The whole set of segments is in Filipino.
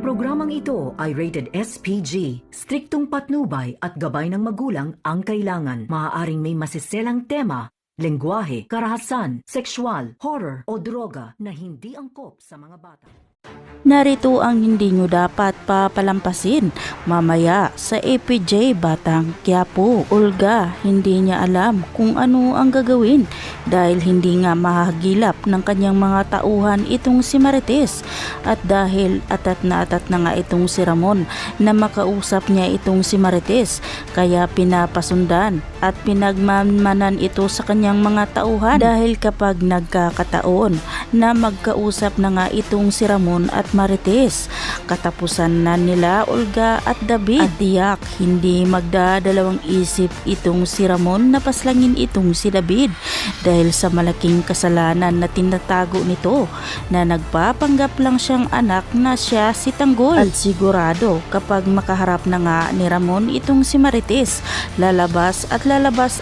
programang ito ay rated SPG. Striktong patnubay at gabay ng magulang ang kailangan. Maaaring may masiselang tema, lengguwahe, karahasan, sexual, horror o droga na hindi angkop sa mga bata. Narito ang hindi nyo dapat papalampasin mamaya sa APJ Batang Quiapo. Olga, hindi niya alam kung ano ang gagawin dahil hindi nga mahagilap ng kanyang mga tauhan itong si Marites, at dahil atat na nga itong si Ramon na makausap niya itong si Marites, kaya pinapasundan at pinagmamanan ito sa kanyang mga tauhan dahil kapag nagkakataon na magkausap na nga itong si Ramon at Marites, katapusan na nila Olga at David. At tiyak hindi magdadalawang isip itong si Ramon na paslangin itong si David dahil sa malaking kasalanan na tinatago nito na nagpapanggap lang siyang anak na siya si Tanggol. At sigurado kapag makaharap na nga ni Ramon itong si Marites, lalabas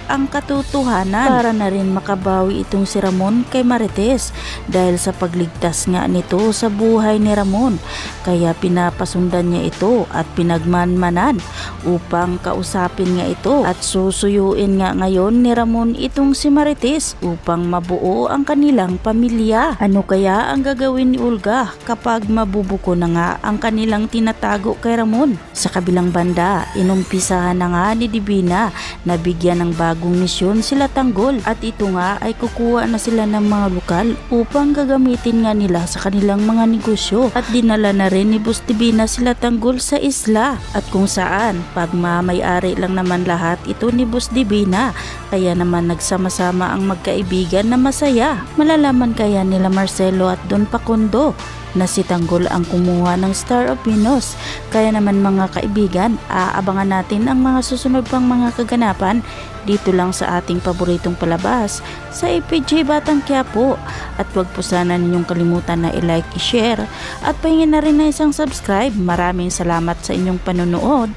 ang katotohanan para na rin makabawi itong si Ramon kay Marites dahil sa pagligtas nga nito sa buhay ni Ramon. Kaya pinapasundan niya ito at pinagmanmanan upang kausapin nga ito at susuyuin nga ngayon ni Ramon itong si Marites upang mabuo ang kanilang pamilya. Ano kaya ang gagawin ni Olga kapag mabubuko na nga ang kanilang tinatago kay Ramon? Sa kabilang banda, inumpisahan na nga ni Divina na bigyan ng bagong misyon sila Tanggol, at ito nga ay kukuha na sila ng mga lokal upang gagamitin nga nila sa kanilang mga negosyo, at dinala na rin ni Boss Divina sila Tanggol sa isla, at kung saan pagmamay-ari lang naman lahat ito ni Boss Divina, kaya naman nagsama-sama ang magkaibigan na masaya. Malalaman kaya nila Marcelo at Don Pacondo na si Tanggol ang kumuha ng Star of Venus. Kaya naman mga kaibigan, aabangan natin ang mga susunod pang mga kaganapan dito lang sa ating paboritong palabas sa APJ Batang Quiapo. At huwag po sana ninyong kalimutan na i-like, i-share at pahingin na rin na isang subscribe. Maraming salamat sa inyong panonood.